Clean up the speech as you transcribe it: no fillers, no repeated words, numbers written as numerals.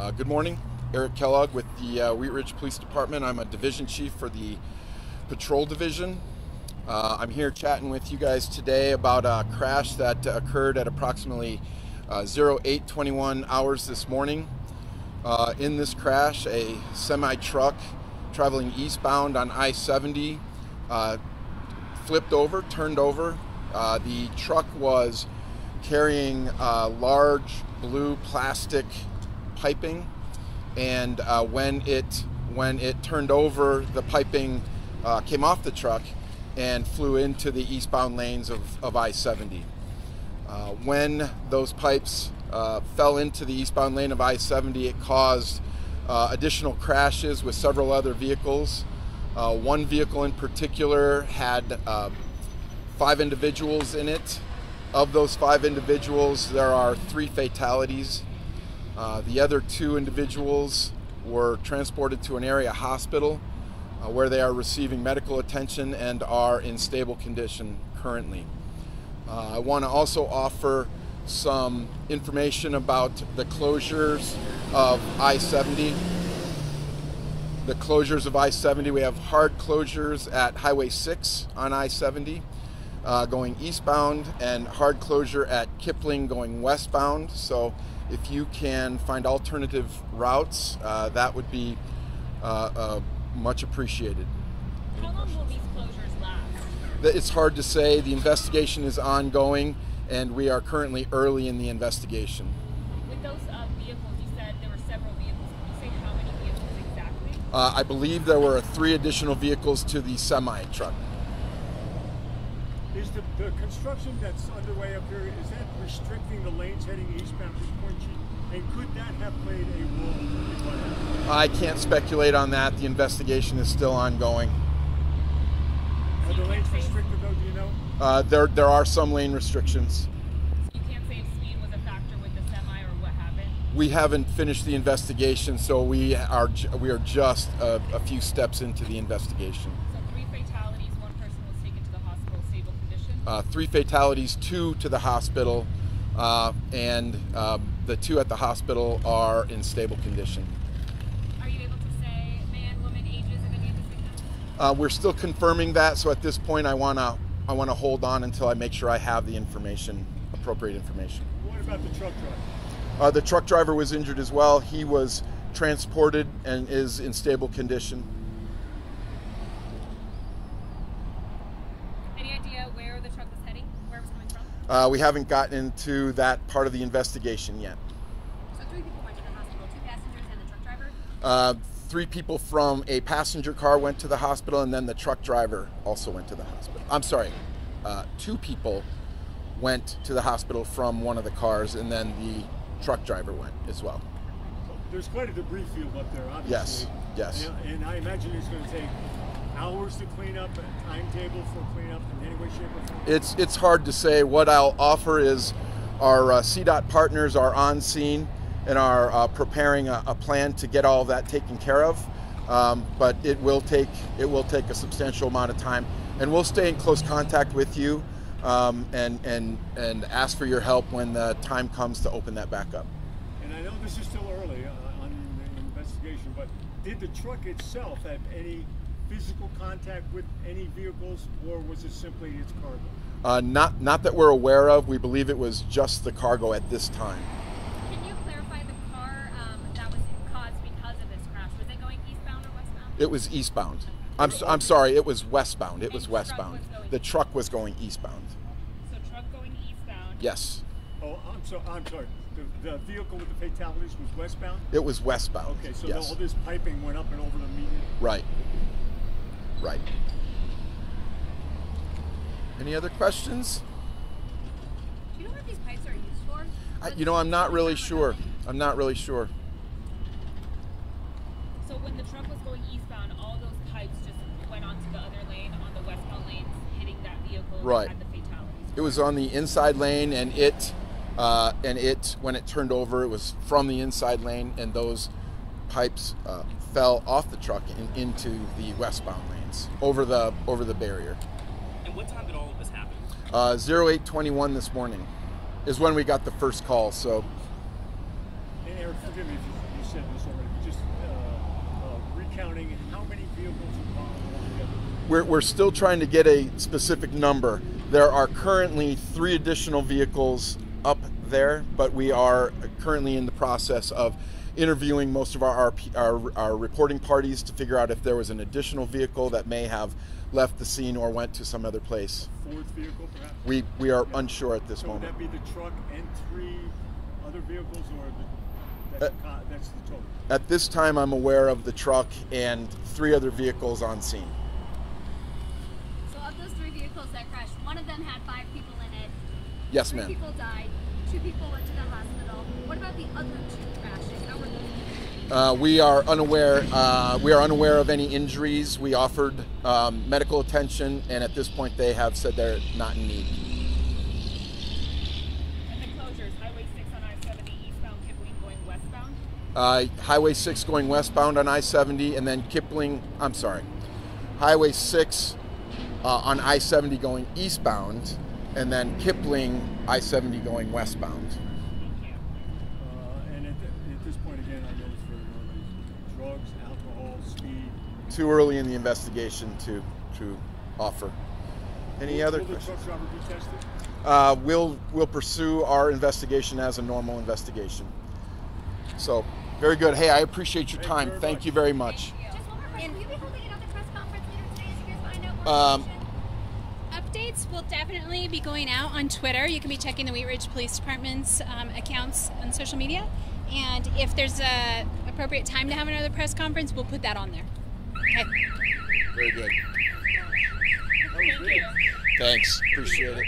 Good morning, Eric Kellogg with the Wheat Ridge Police Department. I'm a division chief for the patrol division. I'm here chatting with you guys today about a crash that occurred at approximately 08:21 hours this morning. In this crash, a semi-truck traveling eastbound on I-70 flipped over, turned over. The truck was carrying large blue plastic piping, and when it turned over, the piping came off the truck and flew into the eastbound lanes of I-70. When those pipes fell into the eastbound lane of I-70, it caused additional crashes with several other vehicles. One vehicle in particular had 5 individuals in it. Of those 5 individuals, there are 3 fatalities. The other 2 individuals were transported to an area hospital where they are receiving medical attention and are in stable condition currently. I want to also offer some information about the closures of I-70. The closures of I-70, we have hard closures at Highway 6 on I-70 going eastbound, and hard closure at Kipling going westbound. So if you can find alternative routes, that would be much appreciated. How long will these closures last? It's hard to say. The investigation is ongoing, and we are currently early in the investigation. With those vehicles, you said there were several vehicles. Can you say how many vehicles exactly? I believe there were 3 additional vehicles to the semi-truck. Is the construction that's underway up here, is that restricting the lanes heading eastbound to Point G? And could that have played a role in what happened? I can't speculate on that. The investigation is still ongoing. Are the lanes restricted though, do you know? There are some lane restrictions. So you can't say if speed was a factor with the semi or what happened? We haven't finished the investigation, so we are just a few steps into the investigation. So 3 fatalities, 1 person was taken to the hospital, stable condition? 3 fatalities, 2 to the hospital, and the 2 at the hospital are in stable condition. Are you able to say man, woman, ages of any of the victims? We're still confirming that, so at this point I wanna hold on until I make sure I have the information, appropriate information. What about the truck driver? The truck driver was injured as well. He was transported and is in stable condition. Any idea where the truck was heading? Where it was coming from? We haven't gotten into that part of the investigation yet. So 3 people went to the hospital, 2 passengers and the truck driver? 3 people from a passenger car went to the hospital, and then the truck driver also went to the hospital. I'm sorry, 2 people went to the hospital from one of the cars, and then the truck driver went as well. There's quite a debris field up there, obviously. Yes. And I imagine it's going to take hours to clean up, a timetable for cleanup in any way, shape, or form? It's hard to say. What I'll offer is our CDOT partners are on scene and are preparing a plan to get all of that taken care of. But it will take a substantial amount of time, and we'll stay in close contact with you and ask for your help when the time comes to open that back up. And I know this is still early on the investigation, but did the truck itself have any physical contact with any vehicles, or was it simply its cargo? Not that we're aware of. We believe it was just the cargo at this time. Can you clarify the car that was caused because of this crash? Was it going eastbound or westbound? It was eastbound. I'm sorry, it was westbound. It was westbound. The truck was going eastbound. So truck going eastbound. Yes. Oh, I'm sorry. The vehicle with the fatalities was westbound? It was westbound. Okay, so yes. all this piping went up and over the median? Right. Right. Any other questions? Do you know what these pipes are used for? I'm not really sure. I'm not really sure. So when the truck was going eastbound, all those pipes just went onto the other lane, on the westbound lanes, hitting that vehicle Right. that had the fatalities. It was on the inside lane, and when it turned over, it was from the inside lane, and those pipes fell off the truck and into the westbound lanes over the barrier. And what time did all of this happen? 08:21 this morning is when we got the first call. So And Eric, forgive me if you said this already, but just recounting how many vehicles involved altogether. We're still trying to get a specific number. There are currently 3 additional vehicles up there, but we are currently in the process of interviewing most of our reporting parties to figure out if there was an additional vehicle that may have left the scene or went to some other place. 4th vehicle, perhaps? We are unsure at this so moment. Would that be the truck and 3 other vehicles, or that's the total? At this time, I'm aware of the truck and 3 other vehicles on scene. So of those 3 vehicles that crashed, one of them had 5 people in it. Yes, 3 ma'am. people died. 2 people went to the hospital. What about the other 2 crashes? How were those? We are unaware. We are unaware of any injuries. We offered medical attention, and at this point, they have said they're not in need. And the closures, Highway 6 on I-70 eastbound, Kipling going westbound. Highway 6 going westbound on I-70, and then Highway 6 on I-70 going eastbound, and then Kipling I-70 going westbound. And at this point, again, I know it's very early. Drugs, alcohol, speed. Too early in the investigation to offer. Any other Will the questions? truck driver be tested? We'll pursue our investigation as a normal investigation. So, very good. Hey, I appreciate your time. Thank you very much. Just one more question. Will you be holding another press conference later today as you guys find out more information? Updates will definitely be going out on Twitter. You can be checking the Wheat Ridge Police Department's accounts on social media. And if there's a appropriate time to have another press conference, we'll put that on there. Okay. Very good. Thank you. Thanks. Appreciate it.